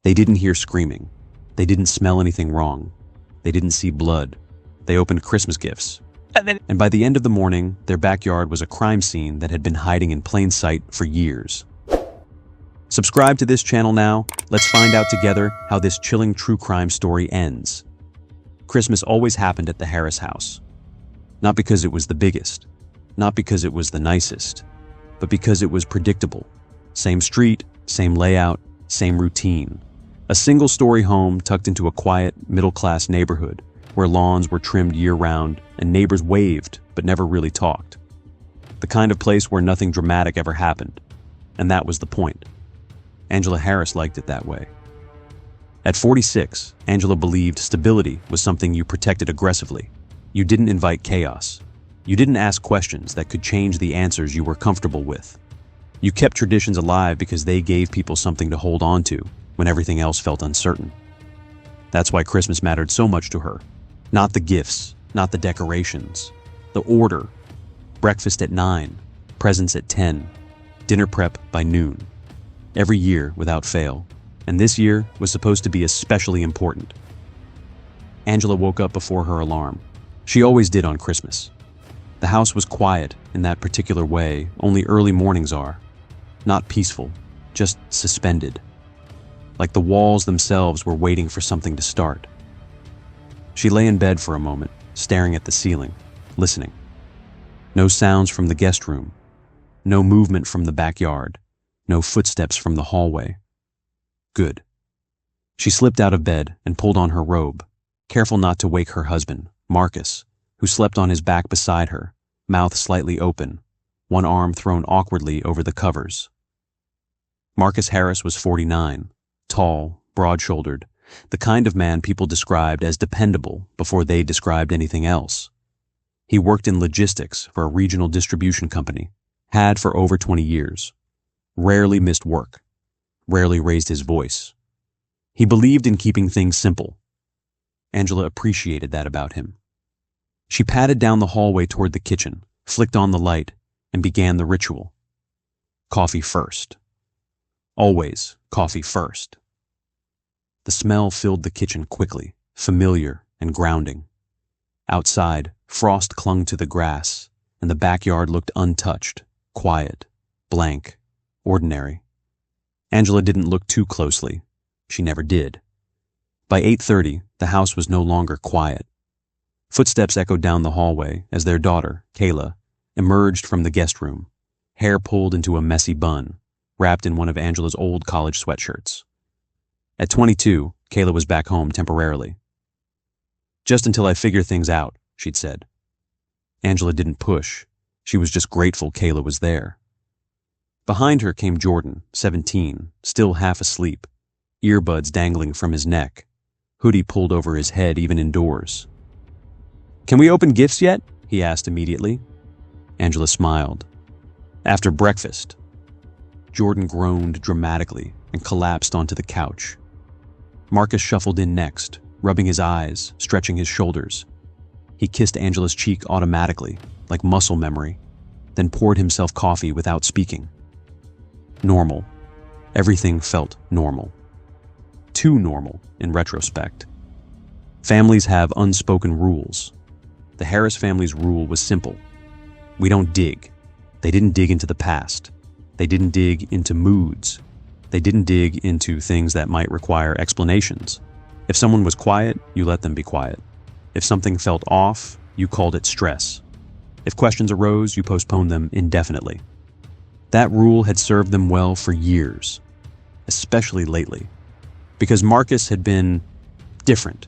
They didn't hear screaming. They didn't smell anything wrong. They didn't see blood. They opened Christmas gifts. And by the end of the morning, their backyard was a crime scene that had been hiding in plain sight for years. Subscribe to this channel now. Let's find out together how this chilling true crime story ends. Christmas always happened at the Harris house. Not because it was the biggest, not because it was the nicest, but because it was predictable. Same street, same layout, same routine. A single-story home tucked into a quiet, middle-class neighborhood where lawns were trimmed year-round and neighbors waved but never really talked. The kind of place where nothing dramatic ever happened. And that was the point. Angela Harris liked it that way. At 46, Angela believed stability was something you protected aggressively. You didn't invite chaos. You didn't ask questions that could change the answers you were comfortable with. You kept traditions alive because they gave people something to hold on to when everything else felt uncertain. That's why Christmas mattered so much to her. Not the gifts, not the decorations, the order. Breakfast at 9, presents at 10, dinner prep by noon. Every year without fail. And this year was supposed to be especially important. Angela woke up before her alarm. She always did on Christmas. The house was quiet in that particular way only early mornings are. Not peaceful, just suspended. Like the walls themselves were waiting for something to start. She lay in bed for a moment, staring at the ceiling, listening. No sounds from the guest room. No movement from the backyard. No footsteps from the hallway. Good. She slipped out of bed and pulled on her robe, careful not to wake her husband, Marcus, who slept on his back beside her, mouth slightly open, one arm thrown awkwardly over the covers. Marcus Harris was 49, tall, broad-shouldered, the kind of man people described as dependable before they described anything else. He worked in logistics for a regional distribution company, had for over 20 years, rarely missed work, rarely raised his voice. He believed in keeping things simple. Angela appreciated that about him. She padded down the hallway toward the kitchen, flicked on the light, and began the ritual. Coffee first. Always coffee first. The smell filled the kitchen quickly, familiar and grounding. Outside, frost clung to the grass, and the backyard looked untouched, quiet, blank, ordinary. Angela didn't look too closely. She never did. By 8:30, the house was no longer quiet. Footsteps echoed down the hallway as their daughter, Kayla, emerged from the guest room, hair pulled into a messy bun, wrapped in one of Angela's old college sweatshirts. At 22, Kayla was back home temporarily. Just until I figure things out, she'd said. Angela didn't push. She was just grateful Kayla was there. Behind her came Jordan, 17, still half asleep, earbuds dangling from his neck, hoodie pulled over his head even indoors. "Can we open gifts yet?" he asked immediately. Angela smiled. "After breakfast." Jordan groaned dramatically and collapsed onto the couch. Marcus shuffled in next, rubbing his eyes, stretching his shoulders. He kissed Angela's cheek automatically, like muscle memory, then poured himself coffee without speaking. Normal. Everything felt normal. Too normal, in retrospect. Families have unspoken rules. The Harris family's rule was simple. We don't dig. They didn't dig into the past. They didn't dig into moods. They didn't dig into things that might require explanations. If someone was quiet, you let them be quiet. If something felt off, you called it stress. If questions arose, you postponed them indefinitely. That rule had served them well for years, especially lately, because Marcus had been different,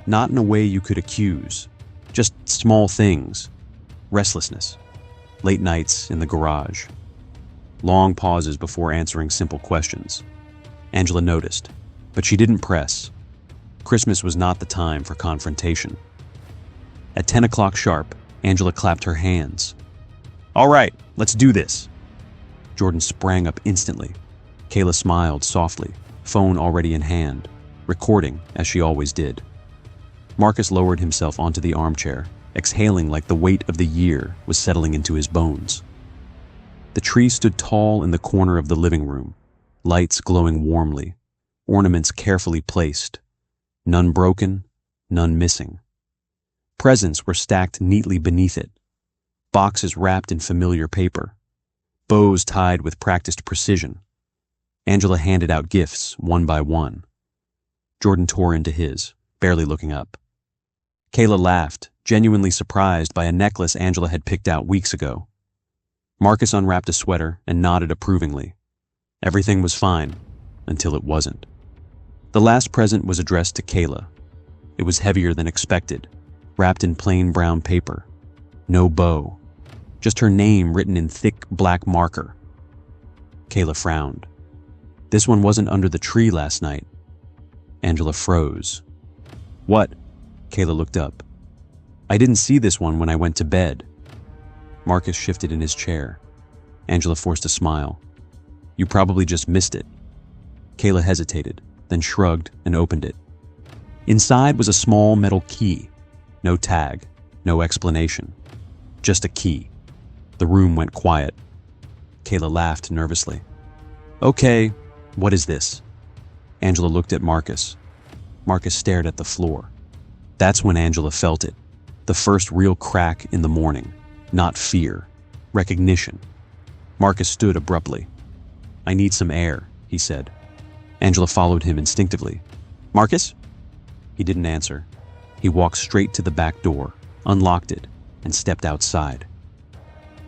not in a way you could accuse, just small things, restlessness, late nights in the garage, long pauses before answering simple questions. Angela noticed, but she didn't press. Christmas was not the time for confrontation. At 10 o'clock sharp, Angela clapped her hands. "All right, let's do this." Jordan sprang up instantly. Kayla smiled softly, phone already in hand, recording as she always did. Marcus lowered himself onto the armchair, exhaling like the weight of the year was settling into his bones. The tree stood tall in the corner of the living room, lights glowing warmly, ornaments carefully placed, none broken, none missing. Presents were stacked neatly beneath it, boxes wrapped in familiar paper, bows tied with practiced precision. Angela handed out gifts one by one. Jordan tore into his, barely looking up. Kayla laughed, genuinely surprised by a necklace Angela had picked out weeks ago. Marcus unwrapped a sweater and nodded approvingly. Everything was fine, until it wasn't. The last present was addressed to Kayla. It was heavier than expected, wrapped in plain brown paper. No bow, just her name written in thick black marker. Kayla frowned. This one wasn't under the tree last night. Angela froze. What? Kayla looked up. I didn't see this one when I went to bed. Marcus shifted in his chair. Angela forced a smile. You probably just missed it. Kayla hesitated, then shrugged and opened it. Inside was a small metal key. No tag, no explanation. Just a key. The room went quiet. Kayla laughed nervously. Okay, what is this? Angela looked at Marcus. Marcus stared at the floor. That's when Angela felt it. The first real crack in the morning. Not fear. Recognition. Marcus stood abruptly. I need some air, he said. Angela followed him instinctively. Marcus? He didn't answer. He walked straight to the back door, unlocked it, and stepped outside.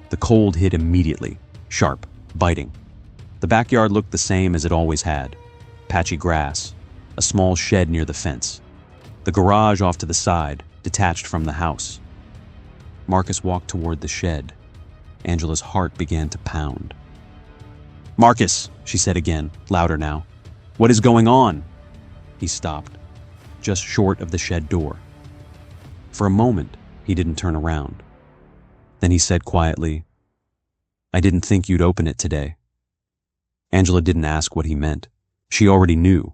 The cold hit immediately, sharp, biting. The backyard looked the same as it always had. Patchy grass, a small shed near the fence. The garage off to the side, detached from the house. Marcus walked toward the shed. Angela's heart began to pound. Marcus, she said again, louder now. What is going on? He stopped, just short of the shed door. For a moment, he didn't turn around. Then he said quietly, I didn't think you'd open it today. Angela didn't ask what he meant. She already knew.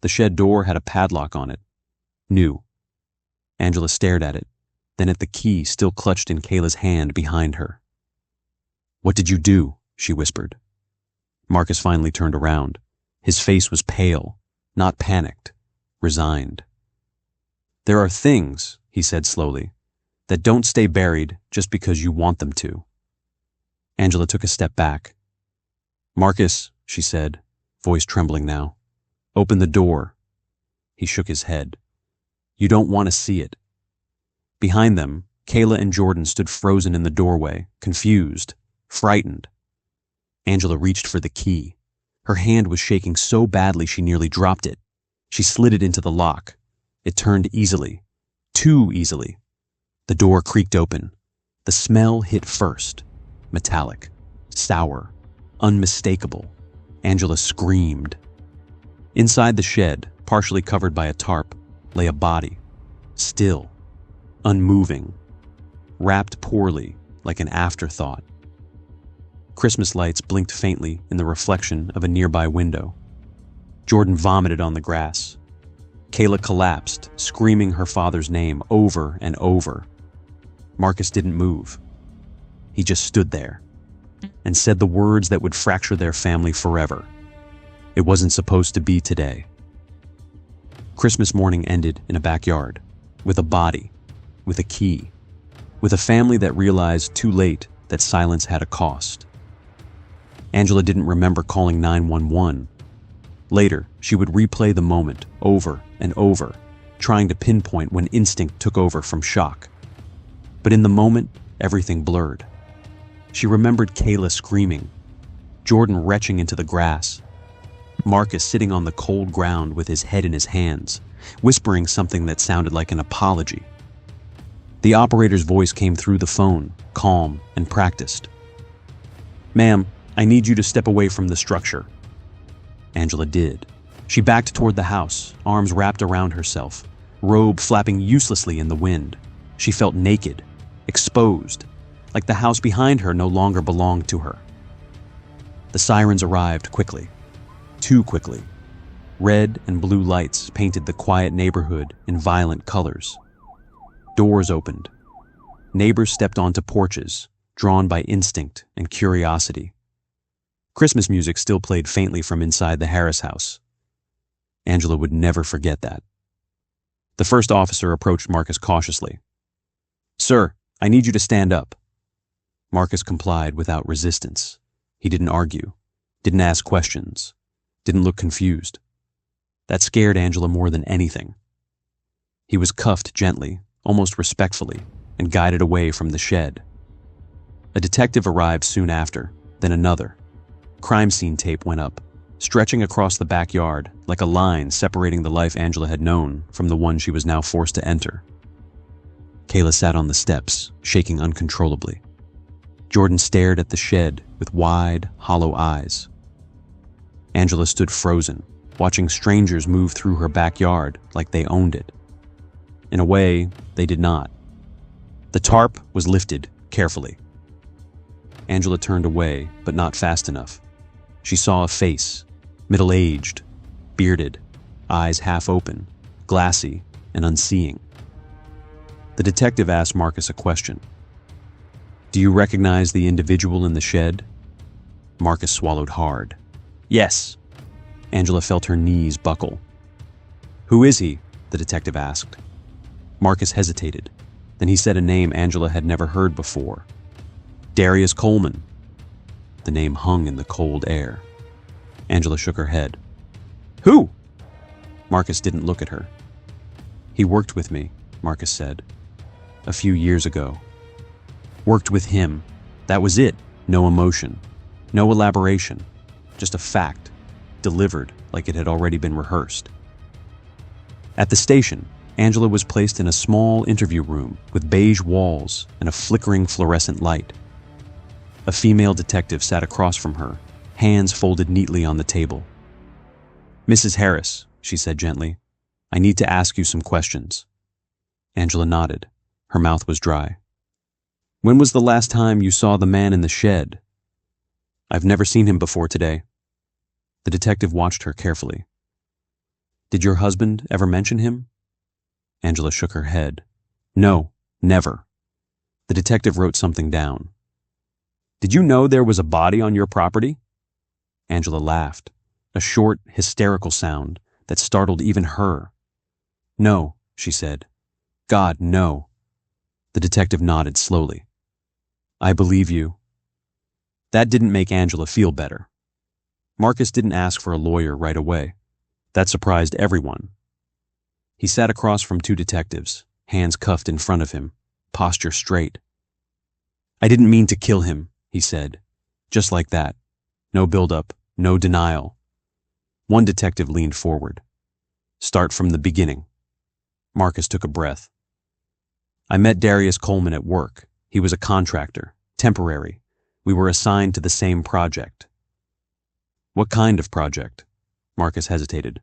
The shed door had a padlock on it. Knew. Angela stared at it, then at the key still clutched in Kayla's hand behind her. What did you do? She whispered. Marcus finally turned around. His face was pale, not panicked, resigned. There are things, he said slowly, that don't stay buried just because you want them to. Angela took a step back. Marcus, she said, voice trembling now, open the door. He shook his head. You don't want to see it. Behind them, Kayla and Jordan stood frozen in the doorway, confused, frightened. Angela reached for the key. Her hand was shaking so badly she nearly dropped it. She slid it into the lock. It turned easily, too easily. The door creaked open. The smell hit first. Metallic, sour, unmistakable. Angela screamed. Inside the shed, partially covered by a tarp, lay a body. Still, unmoving, wrapped poorly like an afterthought. Christmas lights blinked faintly in the reflection of a nearby window. Jordan vomited on the grass. Kayla collapsed, screaming her father's name over and over. Marcus didn't move. He just stood there and said the words that would fracture their family forever. It wasn't supposed to be today. Christmas morning ended in a backyard, with a body, with a key, with a family that realized too late that silence had a cost. Angela didn't remember calling 911. Later, she would replay the moment over and over, trying to pinpoint when instinct took over from shock. But in the moment, everything blurred. She remembered Kayla screaming, Jordan retching into the grass, Marcus sitting on the cold ground with his head in his hands, whispering something that sounded like an apology. The operator's voice came through the phone, calm and practiced. Ma'am, I need you to step away from the structure. Angela did. She backed toward the house, arms wrapped around herself, robe flapping uselessly in the wind. She felt naked, exposed, like the house behind her no longer belonged to her. The sirens arrived quickly, too quickly. Red and blue lights painted the quiet neighborhood in violent colors. Doors opened. Neighbors stepped onto porches, drawn by instinct and curiosity. Christmas music still played faintly from inside the Harris house. Angela would never forget that. The first officer approached Marcus cautiously. "Sir, I need you to stand up." Marcus complied without resistance. He didn't argue, didn't ask questions, didn't look confused. That scared Angela more than anything. He was cuffed gently, almost respectfully, and guided away from the shed. A detective arrived soon after, then another. Crime scene tape went up, stretching across the backyard like a line separating the life Angela had known from the one she was now forced to enter. Kayla sat on the steps, shaking uncontrollably. Jordan stared at the shed with wide, hollow eyes. Angela stood frozen, watching strangers move through her backyard like they owned it. In a way, they did not. The tarp was lifted carefully. Angela turned away, but not fast enough. She saw a face, middle-aged, bearded, eyes half open, glassy, and unseeing. The detective asked Marcus a question. "Do you recognize the individual in the shed?" Marcus swallowed hard. "Yes." Angela felt her knees buckle. "Who is he?" the detective asked. Marcus hesitated. Then he said a name Angela had never heard before. "Darius Coleman." The name hung in the cold air. Angela shook her head. "Who?" Marcus didn't look at her. "He worked with me," Marcus said. "A few years ago. Worked with him. That was it. No emotion. No elaboration. Just a fact, delivered like it had already been rehearsed." At the station, Angela was placed in a small interview room with beige walls and a flickering fluorescent light. A female detective sat across from her, hands folded neatly on the table. "Mrs. Harris," she said gently, "I need to ask you some questions." Angela nodded. Her mouth was dry. "When was the last time you saw the man in the shed?" "I've never seen him before today." The detective watched her carefully. "Did your husband ever mention him?" Angela shook her head. "No, never." The detective wrote something down. "Did you know there was a body on your property?" Angela laughed, a short, hysterical sound that startled even her. "No," she said. "God, no." The detective nodded slowly. "I believe you." That didn't make Angela feel better. Marcus didn't ask for a lawyer right away. That surprised everyone. He sat across from two detectives, hands cuffed in front of him, posture straight. "I didn't mean to kill him," he said. Just like that. No build-up, no denial. One detective leaned forward. "Start from the beginning." Marcus took a breath. "I met Darius Coleman at work. He was a contractor, temporary. We were assigned to the same project." "What kind of project?" Marcus hesitated.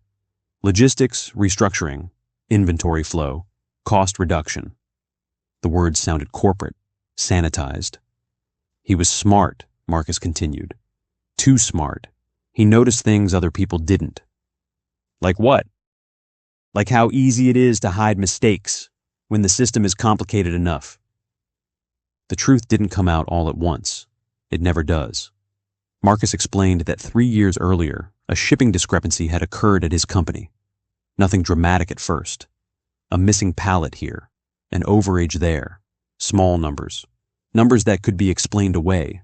"Logistics, restructuring, inventory flow, cost reduction." The words sounded corporate, sanitized. "He was smart," Marcus continued. "Too smart. He noticed things other people didn't." "Like what?" "Like how easy it is to hide mistakes when the system is complicated enough." The truth didn't come out all at once. It never does. Marcus explained that 3 years earlier, a shipping discrepancy had occurred at his company. Nothing dramatic at first. A missing pallet here, an overage there, small numbers, numbers that could be explained away,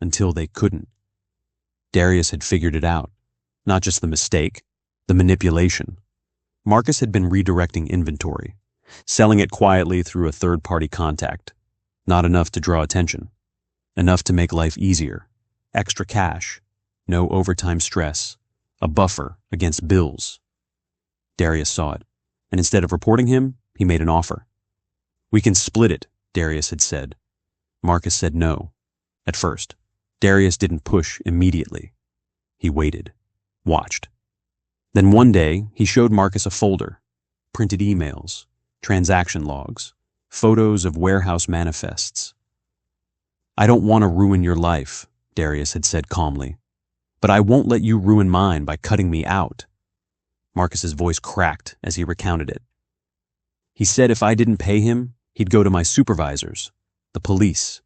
until they couldn't. Darius had figured it out, not just the mistake, the manipulation. Marcus had been redirecting inventory, selling it quietly through a third-party contact. Not enough to draw attention, enough to make life easier. Extra cash, no overtime stress, a buffer against bills. Darius saw it, and instead of reporting him, he made an offer. "We can split it," Darius had said. Marcus said no. At first, Darius didn't push immediately. He waited, watched. Then one day, he showed Marcus a folder, printed emails, transaction logs, photos of warehouse manifests. "I don't want to ruin your life," Darius had said calmly, "but I won't let you ruin mine by cutting me out." Marcus's voice cracked as he recounted it. He said if I didn't pay him, he'd go to my supervisors, the police,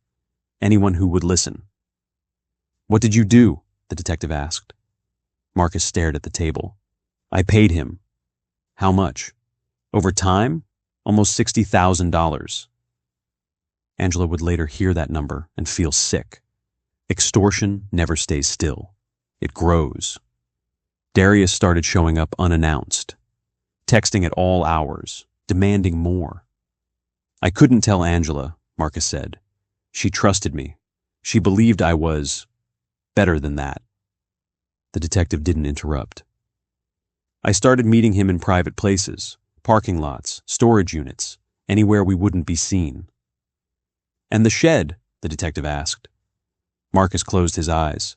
anyone who would listen. "What did you do?" the detective asked. Marcus stared at the table. I paid him. How much? Over time? Almost $60,000. Angela would later hear that number and feel sick. Extortion never stays still. It grows. Darius started showing up unannounced, texting at all hours, demanding more. I couldn't tell Angela, Marcus said. She trusted me. She believed I was better than that. The detective didn't interrupt. I started meeting him in private places, parking lots, storage units, anywhere we wouldn't be seen. And the shed? The detective asked. Marcus closed his eyes.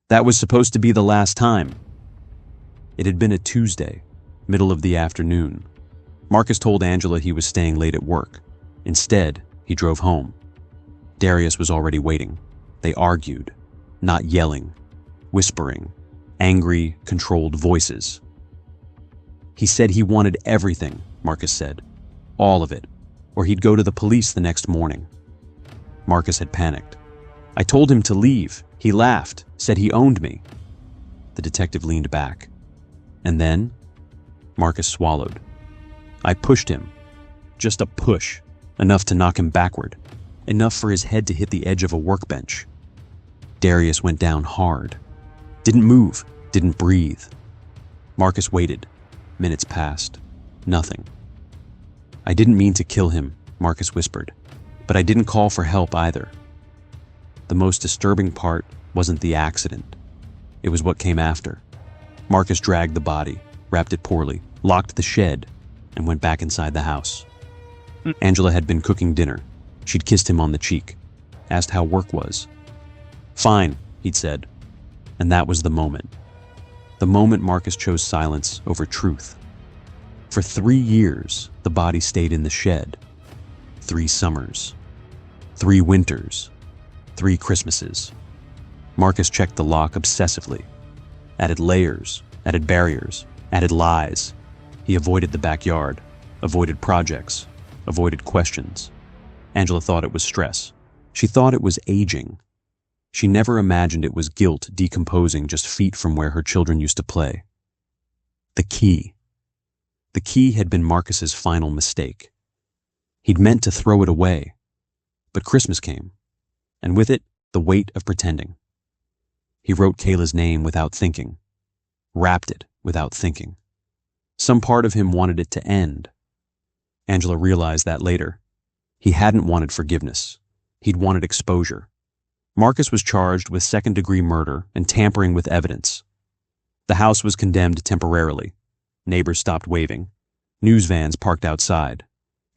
That was supposed to be the last time. It had been a Tuesday, middle of the afternoon. Marcus told Angela he was staying late at work. Instead, he drove home. Darius was already waiting. They argued, not yelling, whispering, angry, controlled voices. He said he wanted everything, Marcus said. All of it, or he'd go to the police the next morning. Marcus had panicked. I told him to leave. He laughed, said he owned me. The detective leaned back. And then, Marcus swallowed. I pushed him. Just a push, enough to knock him backward, enough for his head to hit the edge of a workbench. Darius went down hard. Didn't move, didn't breathe. Marcus waited. Minutes passed. Nothing. I didn't mean to kill him, Marcus whispered, but I didn't call for help either. The most disturbing part wasn't the accident. It was what came after. Marcus dragged the body, wrapped it poorly, locked the shed, and went back inside the house. Angela had been cooking dinner. She'd kissed him on the cheek, asked how work was. Fine, he'd said. And that was the moment. The moment Marcus chose silence over truth. For 3 years, the body stayed in the shed. 3 summers. 3 winters. 3 Christmases. Marcus checked the lock obsessively. Added layers, added barriers, added lies. He avoided the backyard, avoided projects, avoided questions. Angela thought it was stress. She thought it was aging. She never imagined it was guilt decomposing just feet from where her children used to play. The key. The key had been Marcus's final mistake. He'd meant to throw it away. But Christmas came, and with it, the weight of pretending. He wrote Kayla's name without thinking, wrapped it without thinking. Some part of him wanted it to end. Angela realized that later. He hadn't wanted forgiveness. He'd wanted exposure. Marcus was charged with second-degree murder and tampering with evidence. The house was condemned temporarily. Neighbors stopped waving. News vans parked outside.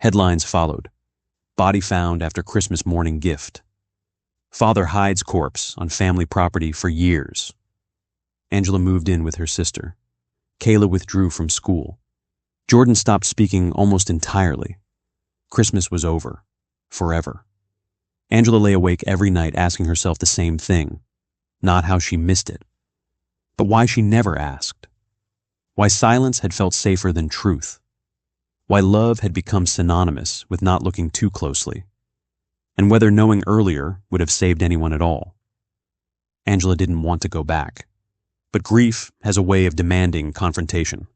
Headlines followed. Body found after Christmas morning gift. Father hides corpse on family property for years. Angela moved in with her sister. Kayla withdrew from school. Jordan stopped speaking almost entirely. Christmas was over. Forever. Angela lay awake every night asking herself the same thing. Not how she missed it, but why she never asked. Why silence had felt safer than truth. Why love had become synonymous with not looking too closely. And whether knowing earlier would have saved anyone at all. Angela didn't want to go back. But grief has a way of demanding confrontation.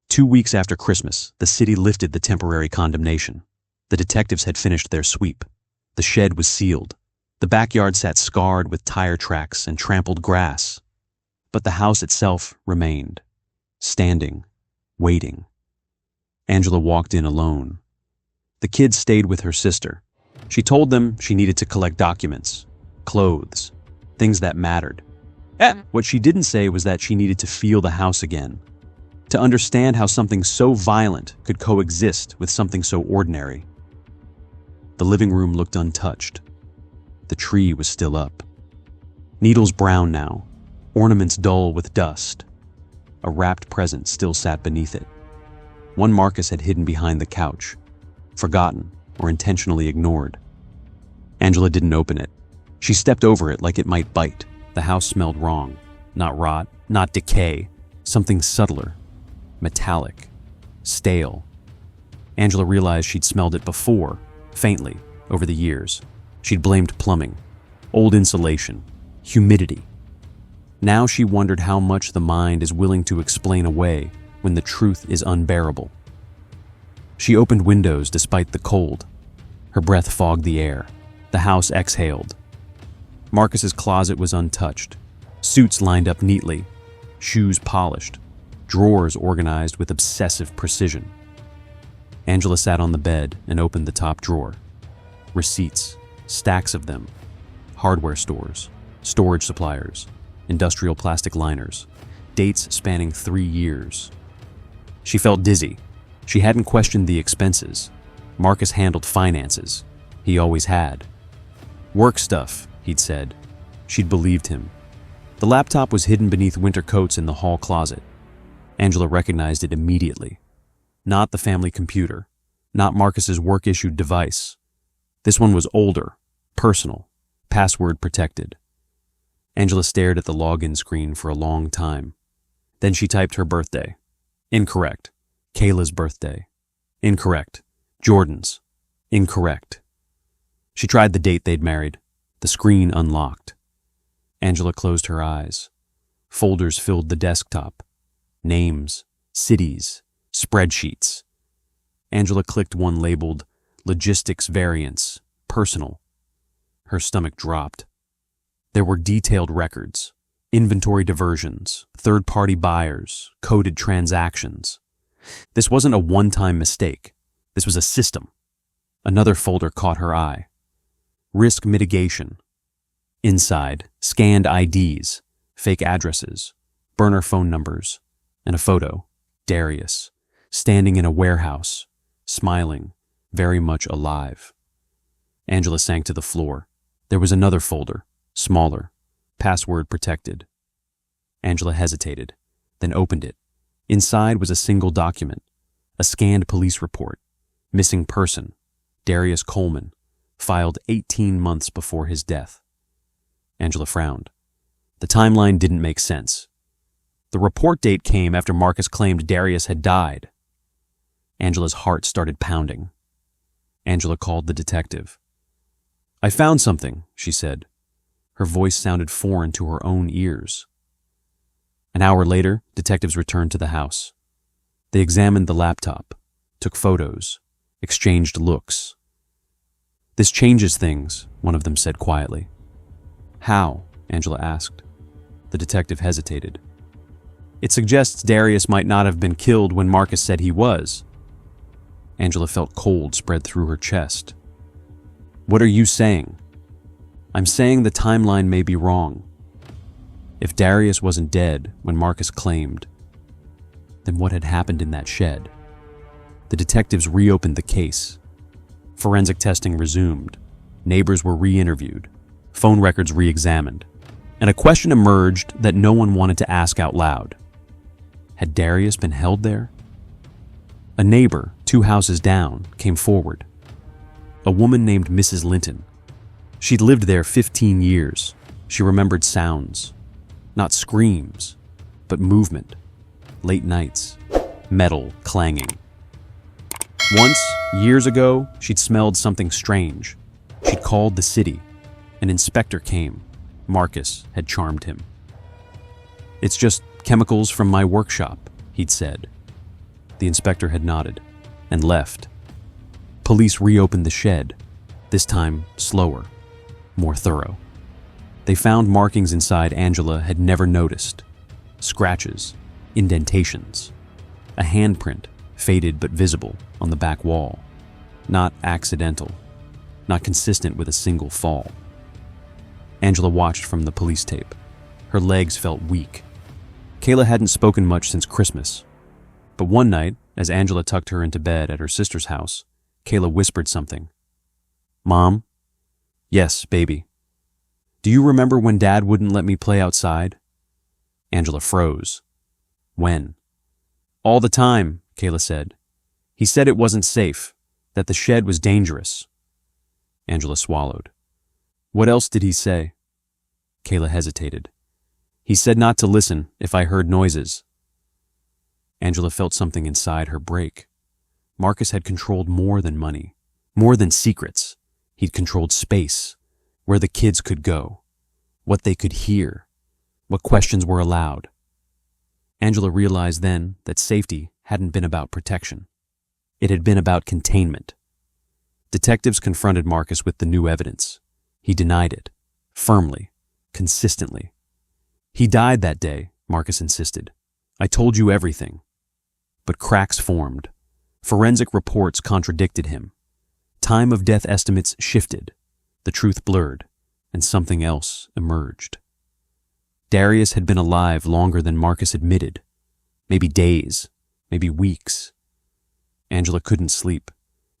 2 weeks after Christmas, the city lifted the temporary condemnation. The detectives had finished their sweep. The shed was sealed. The backyard sat scarred with tire tracks and trampled grass. But the house itself remained, standing, waiting. Angela walked in alone. The kids stayed with her sister. She told them she needed to collect documents, clothes, things that mattered. What she didn't say was that she needed to feel the house again, to understand how something so violent could coexist with something so ordinary. The living room looked untouched. The tree was still up. Needles brown now, ornaments dull with dust. A wrapped present still sat beneath it. One Marcus had hidden behind the couch, forgotten or intentionally ignored. Angela didn't open it. She stepped over it like it might bite. The house smelled wrong. Not rot, not decay. Something subtler. Metallic. Stale. Angela realized she'd smelled it before, faintly, over the years. She'd blamed plumbing, old insulation, humidity. Now she wondered how much the mind is willing to explain away when the truth is unbearable. She opened windows despite the cold. Her breath fogged the air. The house exhaled. Marcus's closet was untouched. Suits lined up neatly, shoes polished, drawers organized with obsessive precision. Angela sat on the bed and opened the top drawer. Receipts, stacks of them. Hardware stores, storage suppliers, industrial plastic liners, dates spanning 3 years. She felt dizzy. She hadn't questioned the expenses. Marcus handled finances. He always had. Work stuff, he'd said. She'd believed him. The laptop was hidden beneath winter coats in the hall closet. Angela recognized it immediately. Not the family computer, not Marcus's work-issued device. This one was older, personal, password protected. Angela stared at the login screen for a long time. Then she typed her birthday. Incorrect. Kayla's birthday. Incorrect. Jordan's. Incorrect. She tried the date they'd married. The screen unlocked. Angela closed her eyes. Folders filled the desktop. Names, cities, spreadsheets. Angela clicked one labeled Logistics Variance, Personal. Her stomach dropped. There were detailed records, inventory diversions, third-party buyers, coded transactions. This wasn't a one-time mistake. This was a system. Another folder caught her eye. Risk mitigation. Inside, scanned IDs, fake addresses, burner phone numbers, and a photo, Darius, standing in a warehouse, smiling, very much alive. Angela sank to the floor. There was another folder, smaller, password protected. Angela hesitated, then opened it. Inside was a single document, a scanned police report, missing person, Darius Coleman, filed 18 months before his death. Angela frowned. The timeline didn't make sense. The report date came after Marcus claimed Darius had died. Angela's heart started pounding. Angela called the detective. "I found something," she said. Her voice sounded foreign to her own ears. An hour later, detectives returned to the house. They examined the laptop, took photos, exchanged looks. "This changes things," one of them said quietly. "How?" Angela asked. The detective hesitated. "It suggests Darius might not have been killed when Marcus said he was." Angela felt cold spread through her chest. "What are you saying?" "I'm saying the timeline may be wrong. If Darius wasn't dead when Marcus claimed, then what had happened in that shed?" The detectives reopened the case. Forensic testing resumed. Neighbors were re-interviewed. Phone records re-examined. And a question emerged that no one wanted to ask out loud. Had Darius been held there? A neighbor, 2 houses down, came forward. A woman named Mrs. Linton. She'd lived there 15 years. She remembered sounds. Not screams, but movement. Late nights. Metal clanging. Once, years ago, she'd smelled something strange. She'd called the city. An inspector came. Marcus had charmed him. "It's just chemicals from my workshop," he'd said. The inspector had nodded and left. Police reopened the shed, this time slower, more thorough. They found markings inside Angela had never noticed. Scratches, indentations, a handprint, faded but visible, on the back wall. Not accidental, not consistent with a single fall. Angela watched from the police tape. Her legs felt weak. Kayla hadn't spoken much since Christmas. But one night, as Angela tucked her into bed at her sister's house, Kayla whispered something. "Mom?" "Yes, baby." "Do you remember when Dad wouldn't let me play outside?" Angela froze. "When?" "All the time," Kayla said. "He said it wasn't safe, that the shed was dangerous." Angela swallowed. "What else did he say?" Kayla hesitated. "He said not to listen if I heard noises." Angela felt something inside her break. Marcus had controlled more than money, more than secrets. He'd controlled space, where the kids could go, what they could hear. What questions were allowed? Angela realized then that safety hadn't been about protection. It had been about containment. Detectives confronted Marcus with the new evidence. He denied it, firmly, consistently. He died that day, Marcus insisted. I told you everything. But cracks formed. Forensic reports contradicted him. Time of death estimates shifted. The truth blurred, and something else emerged. Darius had been alive longer than Marcus admitted. Maybe days, maybe weeks. Angela couldn't sleep.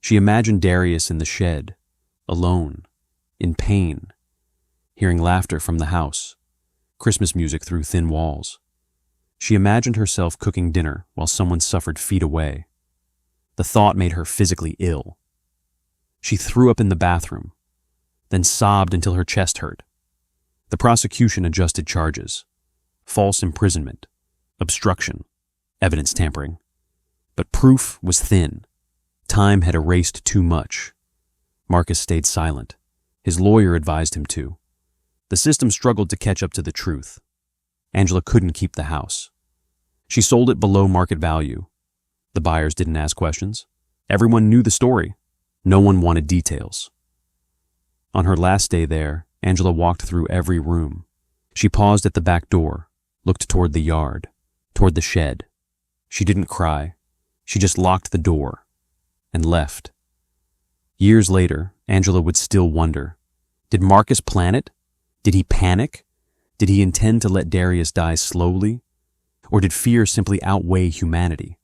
She imagined Darius in the shed, alone, in pain, hearing laughter from the house, Christmas music through thin walls. She imagined herself cooking dinner while someone suffered feet away. The thought made her physically ill. She threw up in the bathroom, then sobbed until her chest hurt. The prosecution adjusted charges: false imprisonment, obstruction, evidence tampering. But proof was thin. Time had erased too much. Marcus stayed silent. His lawyer advised him to. The system struggled to catch up to the truth. Angela couldn't keep the house. She sold it below market value. The buyers didn't ask questions. Everyone knew the story. No one wanted details. On her last day there, Angela walked through every room. She paused at the back door, looked toward the yard, toward the shed. She didn't cry. She just locked the door and left. Years later, Angela would still wonder, did Marcus plan it? Did he panic? Did he intend to let Darius die slowly? Or did fear simply outweigh humanity?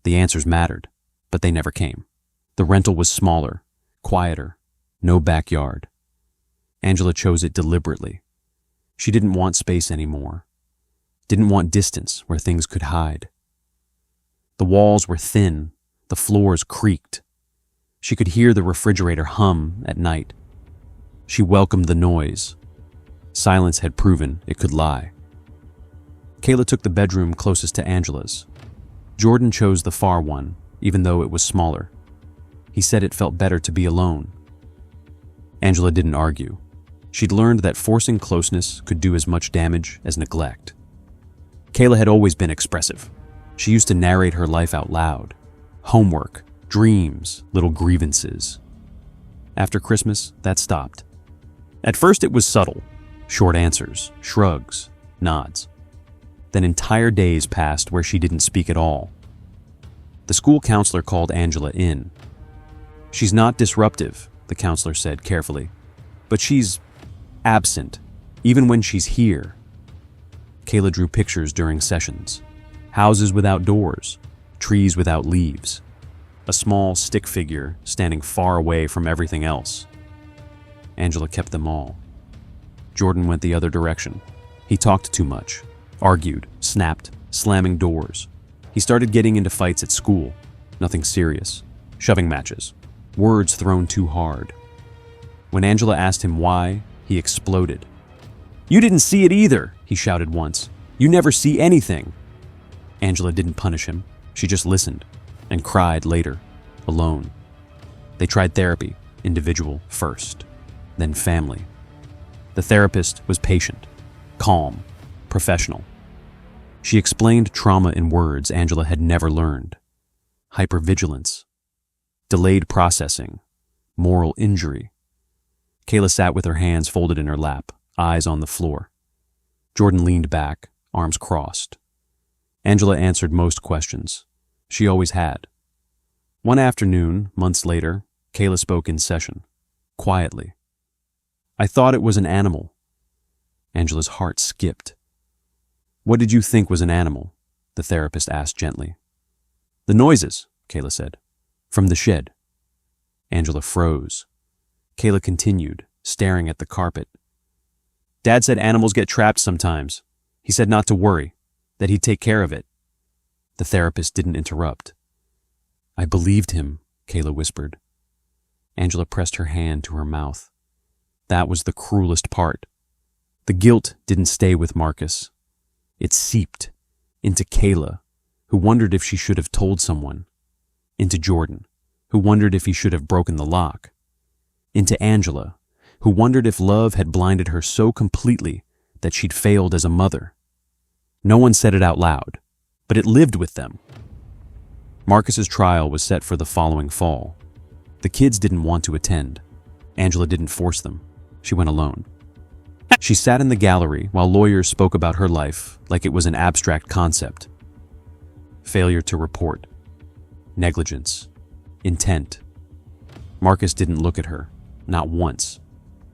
The answers mattered, but they never came. The rental was smaller, quieter, no backyard. Angela chose it deliberately. She didn't want space anymore. Didn't want distance where things could hide. The walls were thin, the floors creaked. She could hear the refrigerator hum at night. She welcomed the noise. Silence had proven it could lie. Kayla took the bedroom closest to Angela's. Jordan chose the far one, even though it was smaller. He said it felt better to be alone. Angela didn't argue. She'd learned that forcing closeness could do as much damage as neglect. Kayla had always been expressive. She used to narrate her life out loud. Homework, dreams, little grievances. After Christmas, that stopped. At first it was subtle. Short answers, shrugs, nods. Then entire days passed where she didn't speak at all. The school counselor called Angela in. She's not disruptive, the counselor said carefully, but she's absent, even when she's here. Kayla drew pictures during sessions. Houses without doors, trees without leaves, a small stick figure standing far away from everything else. Angela kept them all. Jordan went the other direction. He talked too much, argued, snapped, slamming doors. He started getting into fights at school. Nothing serious. Shoving matches. Words thrown too hard. When Angela asked him why, he exploded. "You didn't see it either," he shouted once. "You never see anything." Angela didn't punish him. She just listened and cried later, alone. They tried therapy, individual first, then family. The therapist was patient, calm, professional. She explained trauma in words Angela had never learned. Hypervigilance, delayed processing, moral injury. Kayla sat with her hands folded in her lap, eyes on the floor. Jordan leaned back, arms crossed. Angela answered most questions. She always had. One afternoon, months later, Kayla spoke in session, quietly. "I thought it was an animal." Angela's heart skipped. "What did you think was an animal?" the therapist asked gently. "The noises," Kayla said. "From the shed." Angela froze. Kayla continued, staring at the carpet. "Dad said animals get trapped sometimes. He said not to worry, that he'd take care of it." The therapist didn't interrupt. "I believed him," Kayla whispered. Angela pressed her hand to her mouth. That was the cruelest part. The guilt didn't stay with Marcus. It seeped into Kayla, who wondered if she should have told someone. Into Jordan, who wondered if he should have broken the lock. Into Angela, who wondered if love had blinded her so completely that she'd failed as a mother. No one said it out loud, but it lived with them. Marcus's trial was set for the following fall. The kids didn't want to attend. Angela didn't force them. She went alone. She sat in the gallery while lawyers spoke about her life like it was an abstract concept. Failure to report. Negligence. Intent. Marcus didn't look at her, not once.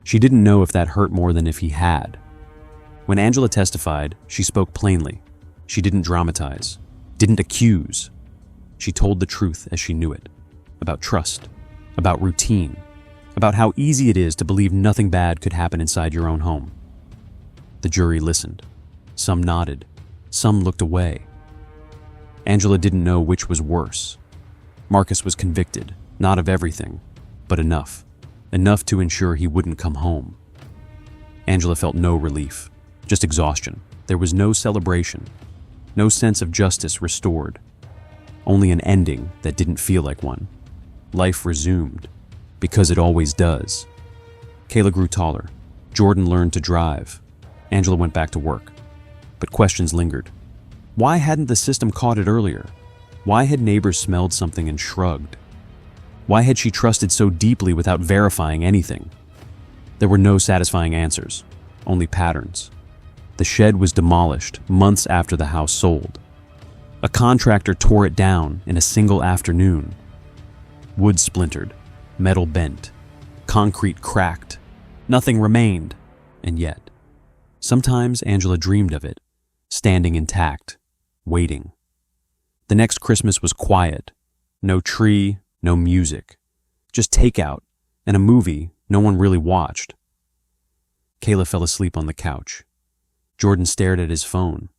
She didn't know if that hurt more than if he had. When Angela testified, she spoke plainly. She didn't dramatize, didn't accuse. She told the truth as she knew it, about trust, about routine, about how easy it is to believe nothing bad could happen inside your own home. The jury listened. Some nodded. Some looked away. Angela didn't know which was worse. Marcus was convicted, not of everything, but enough. Enough to ensure he wouldn't come home. Angela felt no relief, just exhaustion. There was no celebration, no sense of justice restored. Only an ending that didn't feel like one. Life resumed, because it always does. Kayla grew taller. Jordan learned to drive. Angela went back to work. But questions lingered. Why hadn't the system caught it earlier? Why had neighbors smelled something and shrugged? Why had she trusted so deeply without verifying anything? There were no satisfying answers, only patterns. The shed was demolished months after the house sold. A contractor tore it down in a single afternoon. Wood splintered, metal bent, concrete cracked. Nothing remained, and yet, sometimes Angela dreamed of it, standing intact, waiting. The next Christmas was quiet. No tree, no music. Just takeout and a movie no one really watched. Kayla fell asleep on the couch. Jordan stared at his phone.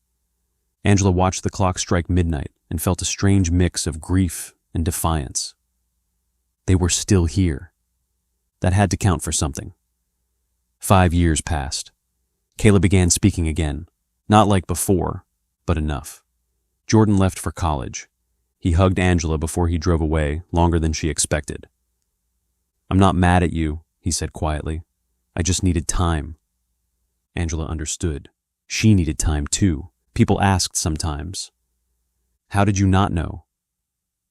Angela watched the clock strike midnight and felt a strange mix of grief and defiance. They were still here. That had to count for something. 5 years passed. Kayla began speaking again, not like before, but enough. Jordan left for college. He hugged Angela before he drove away, longer than she expected. "I'm not mad at you," he said quietly. "I just needed time." Angela understood. She needed time too. People asked sometimes, "How did you not know?"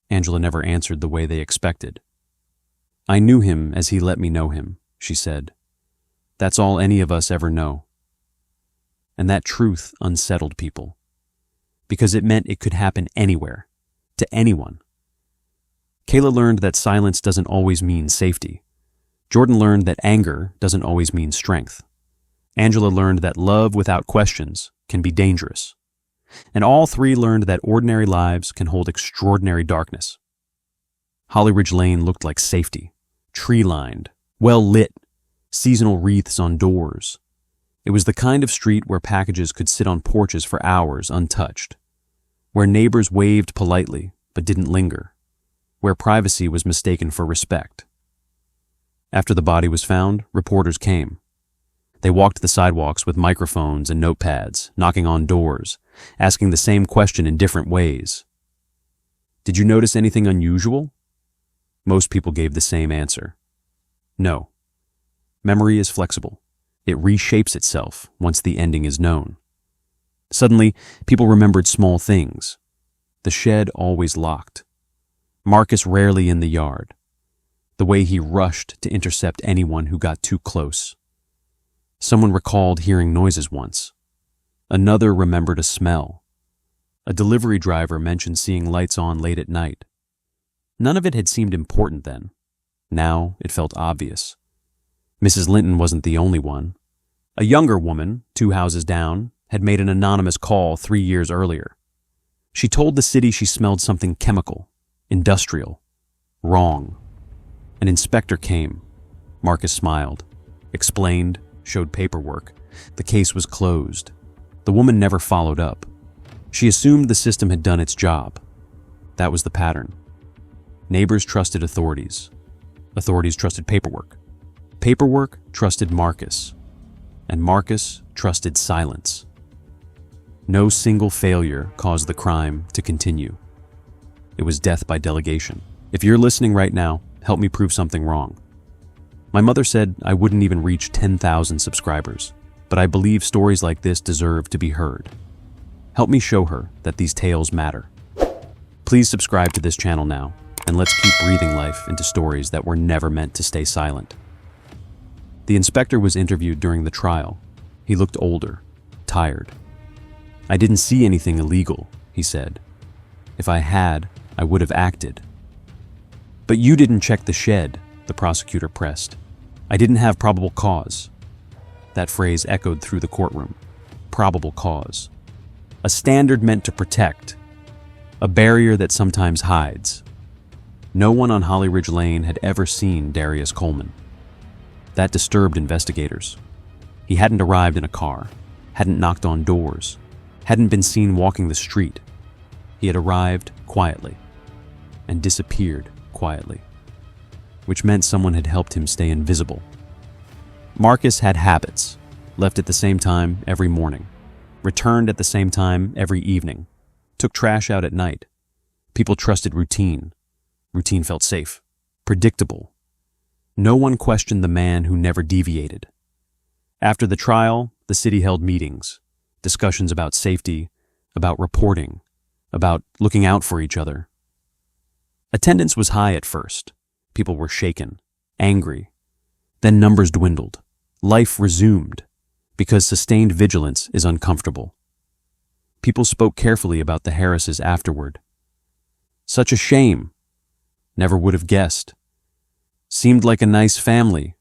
Angela never answered the way they expected. "I knew him as he let me know him," she said. "That's all any of us ever know." And that truth unsettled people, because it meant it could happen anywhere, to anyone. Kayla learned that silence doesn't always mean safety. Jordan learned that anger doesn't always mean strength. Angela learned that love without questions can be dangerous. And all three learned that ordinary lives can hold extraordinary darkness. Holly Ridge Lane looked like safety, tree-lined, well-lit, seasonal wreaths on doors. It was the kind of street where packages could sit on porches for hours untouched, where neighbors waved politely but didn't linger, where privacy was mistaken for respect. After the body was found, reporters came. They walked the sidewalks with microphones and notepads, knocking on doors, asking the same question in different ways. "Did you notice anything unusual?" Most people gave the same answer. No. Memory is flexible. It reshapes itself once the ending is known. Suddenly, people remembered small things. The shed always locked. Marcus rarely in the yard. The way he rushed to intercept anyone who got too close. Someone recalled hearing noises once. Another remembered a smell. A delivery driver mentioned seeing lights on late at night. None of it had seemed important then. Now it felt obvious. Mrs. Linton wasn't the only one. A younger woman, 2 houses down, had made an anonymous call 3 years earlier. She told the city she smelled something chemical, industrial, wrong. An inspector came. Marcus smiled, explained, showed paperwork. The case was closed. The woman never followed up. She assumed the system had done its job. That was the pattern. Neighbors trusted authorities. Authorities trusted paperwork. Paperwork trusted Marcus. And Marcus trusted silence. No single failure caused the crime to continue. It was death by delegation. If you're listening right now, help me prove something wrong. My mother said I wouldn't even reach 10,000 subscribers, but I believe stories like this deserve to be heard. Help me show her that these tales matter. Please subscribe to this channel now, and let's keep breathing life into stories that were never meant to stay silent. The inspector was interviewed during the trial. He looked older, tired. "I didn't see anything illegal," he said. "If I had, I would have acted." "But you didn't check the shed," the prosecutor pressed. "I didn't have probable cause." That phrase echoed through the courtroom. Probable cause. A standard meant to protect. A barrier that sometimes hides. No one on Holly Ridge Lane had ever seen Darius Coleman. That disturbed investigators. He hadn't arrived in a car, hadn't knocked on doors, hadn't been seen walking the street. He had arrived quietly and disappeared quietly, which meant someone had helped him stay invisible. Marcus had habits, left at the same time every morning, returned at the same time every evening, took trash out at night. People trusted routine. Routine felt safe, predictable. No one questioned the man who never deviated. After the trial, the city held meetings, discussions about safety, about reporting, about looking out for each other. Attendance was high at first. People were shaken, angry. Then numbers dwindled. Life resumed, because sustained vigilance is uncomfortable. People spoke carefully about the Harrises afterward. "Such a shame. Never would have guessed. Seemed like a nice family."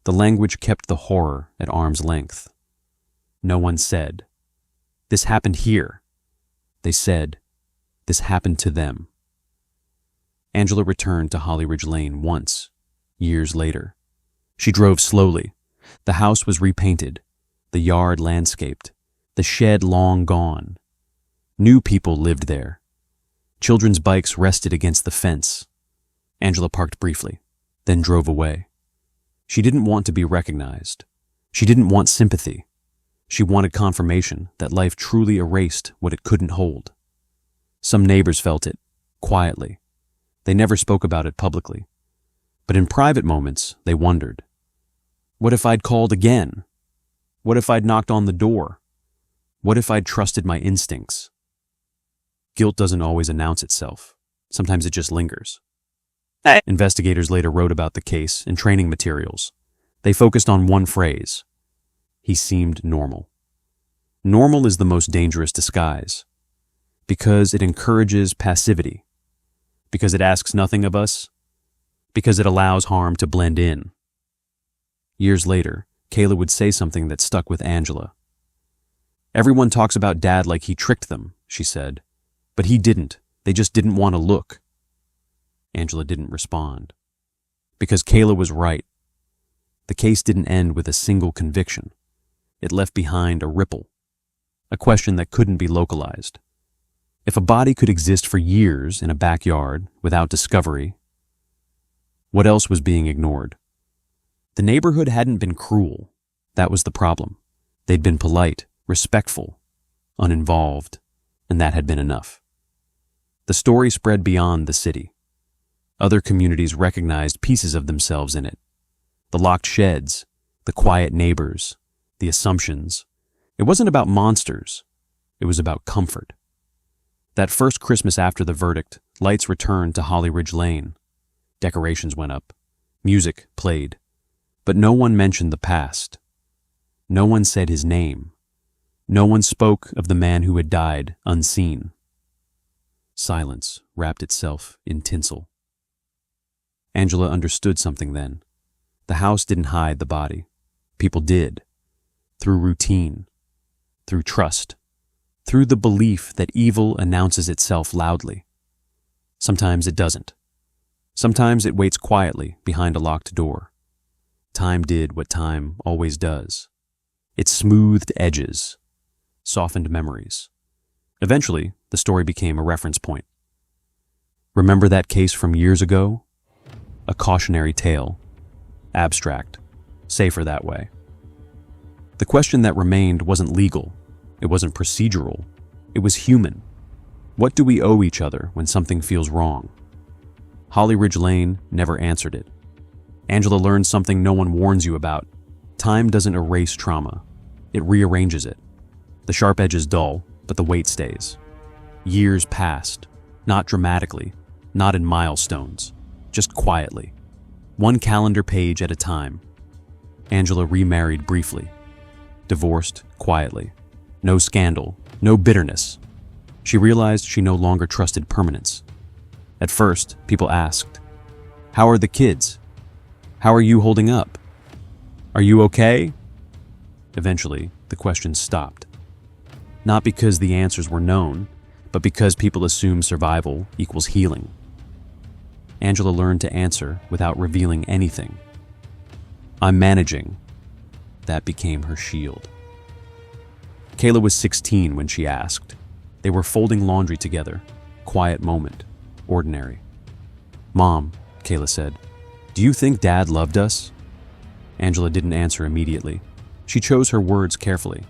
The language kept the horror at arm's length. No one said, "This happened here." They said, "This happened to them." Angela returned to Holly Ridge Lane once, years later. She drove slowly. The house was repainted, the yard landscaped, the shed long gone. New people lived there. Children's bikes rested against the fence. Angela parked briefly, then drove away. She didn't want to be recognized. She didn't want sympathy. She wanted confirmation that life truly erased what it couldn't hold. Some neighbors felt it, quietly. They never spoke about it publicly. But in private moments, they wondered, what if I'd called again? What if I'd knocked on the door? What if I'd trusted my instincts? Guilt doesn't always announce itself. Sometimes it just lingers. Investigators later wrote about the case in training materials. They focused on one phrase. He seemed normal. Normal is the most dangerous disguise, because it encourages passivity, because it asks nothing of us, because it allows harm to blend in. Years later, Kayla would say something that stuck with Angela. "Everyone talks about Dad like he tricked them," she said. "But he didn't. They just didn't want to look." Angela didn't respond. Because Kayla was right. The case didn't end with a single conviction. It left behind a ripple, a question that couldn't be localized. If a body could exist for years in a backyard without discovery, what else was being ignored? The neighborhood hadn't been cruel. That was the problem. They'd been polite, respectful, uninvolved, and that had been enough. The story spread beyond the city. Other communities recognized pieces of themselves in it. The locked sheds, the quiet neighbors, the assumptions. It wasn't about monsters. It was about comfort. That first Christmas after the verdict, lights returned to Holly Ridge Lane. Decorations went up. Music played. But no one mentioned the past. No one said his name. No one spoke of the man who had died unseen. Silence wrapped itself in tinsel. Angela understood something then. The house didn't hide the body. People did. Through routine. Through trust. Through the belief that evil announces itself loudly. Sometimes it doesn't. Sometimes it waits quietly behind a locked door. Time did what time always does. It smoothed edges, softened memories. Eventually, the story became a reference point. Remember that case from years ago? A cautionary tale. Abstract. Safer that way. The question that remained wasn't legal. It wasn't procedural. It was human. What do we owe each other when something feels wrong? Holly Ridge Lane never answered it. Angela learned something no one warns you about. Time doesn't erase trauma. It rearranges it. The sharp edge is dull, but the weight stays. Years passed, not dramatically, not in milestones, just quietly. One calendar page at a time. Angela remarried briefly. Divorced quietly. No scandal, no bitterness. She realized she no longer trusted permanence. At first, people asked, "How are the kids? How are you holding up? Are you okay?" Eventually, the questions stopped. Not because the answers were known, but because people assumed survival equals healing. Angela learned to answer without revealing anything. "I'm managing." That became her shield. Kayla was 16 when she asked. They were folding laundry together. Quiet moment. Ordinary. "Mom," Kayla said, "do you think Dad loved us?" Angela didn't answer immediately. She chose her words carefully.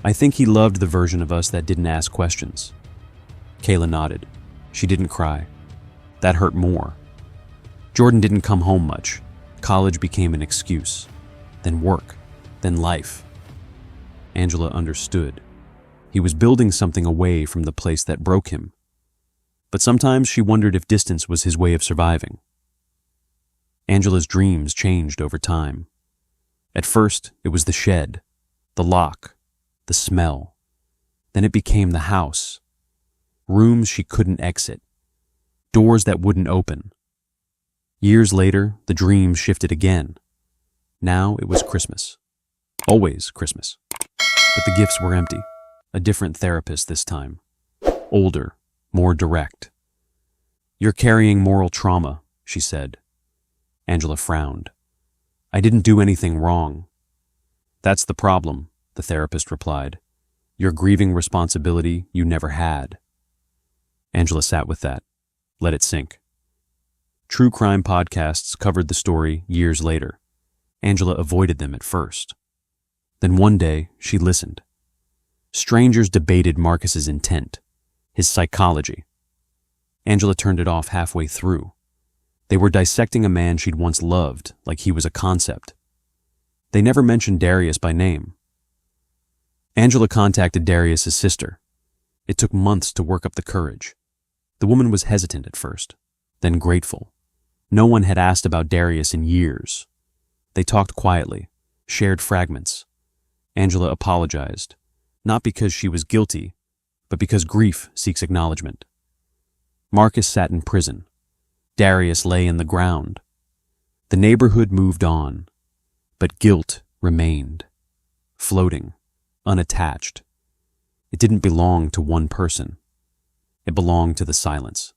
"I think he loved the version of us that didn't ask questions." Kayla nodded. She didn't cry. That hurt more. Jordan didn't come home much. College became an excuse. Then work. Then life. Angela understood. He was building something away from the place that broke him. But sometimes she wondered if distance was his way of surviving. Angela's dreams changed over time. At first, it was the shed, the lock, the smell. Then it became the house. Rooms she couldn't exit. Doors that wouldn't open. Years later, the dream shifted again. Now it was Christmas. Always Christmas. But the gifts were empty. A different therapist this time. Older, more direct. "You're carrying moral trauma," she said. Angela frowned. "I didn't do anything wrong." "That's the problem," the therapist replied. "You're grieving responsibility you never had." Angela sat with that. Let it sink. True crime podcasts covered the story years later. Angela avoided them at first. Then one day, she listened. Strangers debated Marcus's intent, his psychology. Angela turned it off halfway through. They were dissecting a man she'd once loved like he was a concept. They never mentioned Darius by name. Angela contacted Darius's sister. It took months to work up the courage. The woman was hesitant at first, then grateful. No one had asked about Darius in years. They talked quietly, shared fragments. Angela apologized, not because she was guilty, but because grief seeks acknowledgement. Marcus sat in prison. Darius lay in the ground. The neighborhood moved on, but guilt remained, floating, unattached. It didn't belong to one person. It belonged to the silence.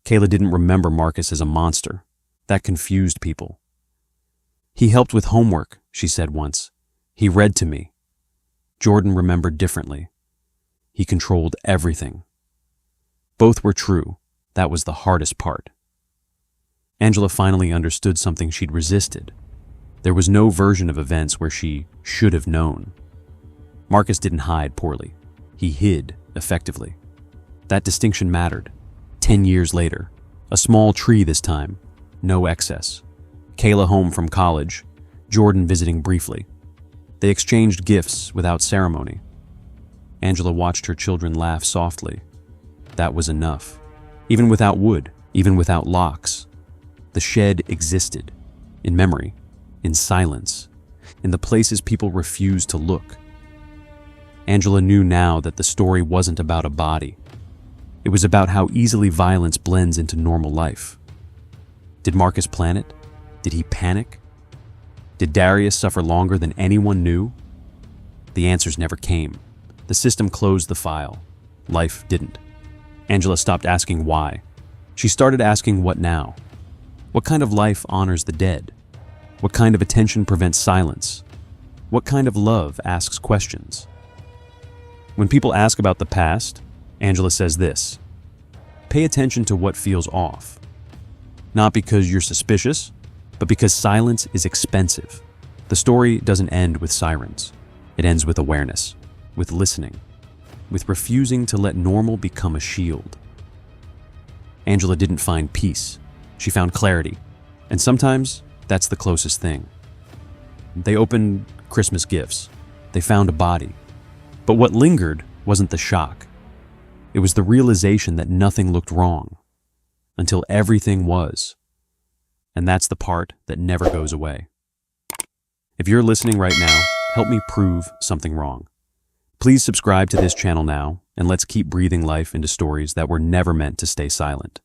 Kayla didn't remember Marcus as a monster. That confused people. "He helped with homework," she said once. "He read to me." Jordan remembered differently. He controlled everything. Both were true. That was the hardest part. Angela finally understood something she'd resisted. There was no version of events where she should have known. Marcus didn't hide poorly. He hid effectively. That distinction mattered. 10 years later, a small tree this time, no excess. Kayla home from college, Jordan visiting briefly. They exchanged gifts without ceremony. Angela watched her children laugh softly. That was enough. Even without wood, even without locks. The shed existed, in memory, in silence, in the places people refused to look. Angela knew now that the story wasn't about a body. It was about how easily violence blends into normal life. Did Marcus plan it? Did he panic? Did Darius suffer longer than anyone knew? The answers never came. The system closed the file. Life didn't. Angela stopped asking why. She started asking what now? What kind of life honors the dead? What kind of attention prevents silence? What kind of love asks questions? When people ask about the past, Angela says this: pay attention to what feels off. Not because you're suspicious, but because silence is expensive. The story doesn't end with sirens. It ends with awareness, with listening, with refusing to let normal become a shield. Angela didn't find peace. She found clarity. And sometimes that's the closest thing. They opened Christmas gifts. They found a body. But what lingered wasn't the shock. It was the realization that nothing looked wrong until everything was. And that's the part that never goes away. If you're listening right now, help me prove something wrong. Please subscribe to this channel now, and let's keep breathing life into stories that were never meant to stay silent.